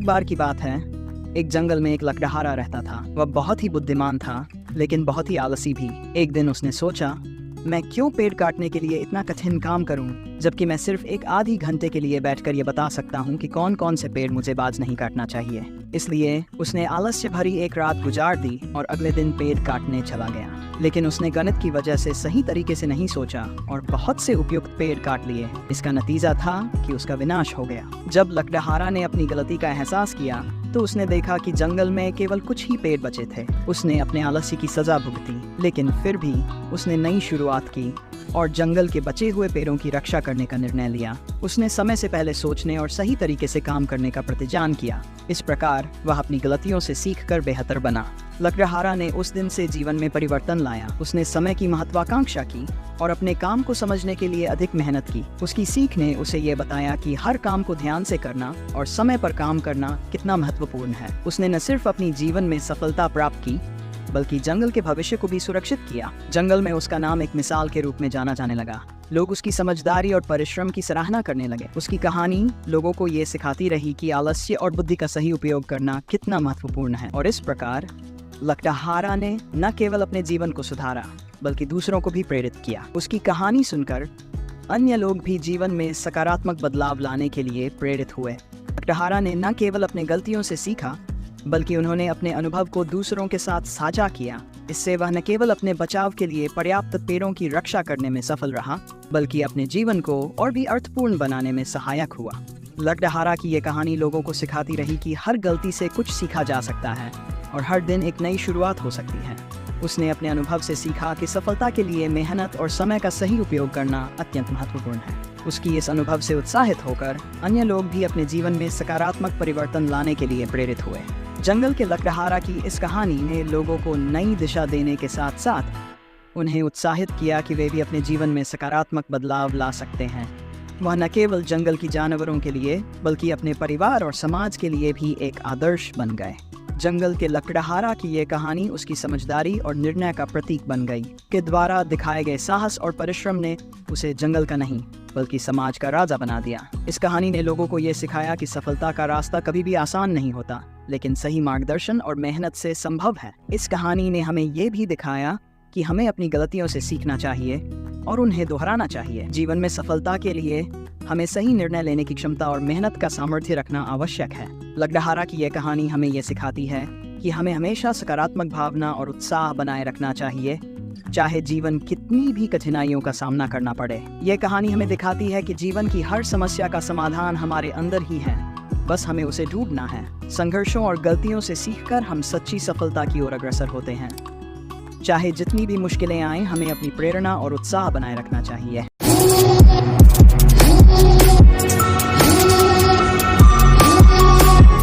एक बार की बात है, एक जंगल में एक लकड़हारा रहता था। वह बहुत ही बुद्धिमान था, लेकिन बहुत ही आलसी भी। एक दिन उसने सोचा, मैं क्यों पेड़ काटने के लिए इतना कठिन काम करूं, जबकि मैं सिर्फ एक आधी घंटे के लिए बैठकर ये बता सकता हूं कि कौन कौन से पेड़ मुझे बाज नहीं काटना चाहिए। इसलिए उसने आलस्य भरी एक रात गुजार दी और अगले दिन पेड़ काटने चला गया। लेकिन उसने गणित की वजह से सही तरीके से नहीं सोचा और बहुत से उपयुक्त पेड़ काट लिए। इसका नतीजा था कि उसका विनाश हो गया। जब लकड़हारा ने अपनी गलती का एहसास किया तो उसने देखा कि जंगल में केवल कुछ ही पेड़ बचे थे। उसने अपने आलस्य की सजा भुगती, लेकिन फिर भी उसने नई शुरुआत की और जंगल के बचे हुए पेड़ों की रक्षा करने का निर्णय लिया। उसने समय से पहले सोचने और सही तरीके से काम करने का प्रतिज्ञान किया। इस प्रकार वह अपनी गलतियों से सीखकर बेहतर बना। लकड़हारा ने उस दिन से जीवन में परिवर्तन लाया। उसने समय की महत्वाकांक्षा की और अपने काम को समझने के लिए अधिक मेहनत की। उसकी सीख ने उसे ये बताया कि हर काम को ध्यान से करना और समय पर काम करना कितना महत्वपूर्ण है। उसने न सिर्फ अपनी जीवन में सफलता प्राप्त की, बल्कि जंगल के भविष्य को भी सुरक्षित किया। जंगल में उसका नाम एक मिसाल के रूप में जाना जाने लगा। लोग उसकी समझदारी और परिश्रम की सराहना करने लगे। उसकी कहानी लोगों को ये सिखाती रही कि आलस्य और बुद्धि का सही उपयोग करना कितना महत्वपूर्ण है। और इस प्रकार लकड़हारा ने न केवल अपने जीवन को सुधारा, बल्कि दूसरों को भी प्रेरित किया। उसकी कहानी सुनकर अन्य लोग भी जीवन में सकारात्मक बदलाव लाने के लिए प्रेरित हुए। लकड़हारा ने न केवल अपने गलतियों से सीखा, बल्कि उन्होंने अपने अनुभव को दूसरों के साथ साझा किया। इससे वह न केवल अपने बचाव के लिए पर्याप्त पेड़ों की रक्षा करने में सफल रहा, बल्कि अपने जीवन को और भी अर्थपूर्ण बनाने में सहायक हुआ। लकड़हारा की ये कहानी लोगों को सिखाती रही कि हर गलती से कुछ सीखा जा सकता है और हर दिन एक नई शुरुआत हो सकती है। उसने अपने अनुभव से सीखा कि सफलता के लिए मेहनत और समय का सही उपयोग करना अत्यंत महत्वपूर्ण है। उसकी इस अनुभव से उत्साहित होकर अन्य लोग भी अपने जीवन में सकारात्मक परिवर्तन लाने के लिए प्रेरित हुए। जंगल के लकड़हारा की इस कहानी ने लोगों को नई दिशा देने के साथ साथ उन्हें उत्साहित किया कि वे भी अपने जीवन में सकारात्मक बदलाव ला सकते हैं। वह न केवल जंगल की जानवरों के लिए, बल्कि अपने परिवार और समाज के लिए भी एक आदर्श बन गए। जंगल के लकड़हारा की ये कहानी उसकी समझदारी और निर्णय का प्रतीक बन गई। के द्वारा दिखाए गए साहस और परिश्रम ने उसे जंगल का नहीं, बल्कि समाज का राजा बना दिया। इस कहानी ने लोगों को ये सिखाया कि सफलता का रास्ता कभी भी आसान नहीं होता, लेकिन सही मार्गदर्शन और मेहनत से संभव है। इस कहानी ने हमें ये भी दिखाया कि हमें अपनी गलतियों से सीखना चाहिए और उन्हें दोहराना चाहिए। जीवन में सफलता के लिए हमें सही निर्णय लेने की क्षमता और मेहनत का सामर्थ्य रखना आवश्यक है। लकड़हारा की यह कहानी हमें यह सिखाती है कि हमें हमेशा सकारात्मक भावना और उत्साह बनाए रखना चाहिए, चाहे जीवन कितनी भी कठिनाइयों का सामना करना पड़े। यह कहानी हमें दिखाती है कि जीवन की हर समस्या का समाधान हमारे अंदर ही है, बस हमें उसे ढूंढना है। संघर्षों और गलतियों से सीखकर हम सच्ची सफलता की ओर अग्रसर होते हैं। चाहे जितनी भी मुश्किलें आएं, हमें अपनी प्रेरणा और उत्साह बनाए रखना चाहिए।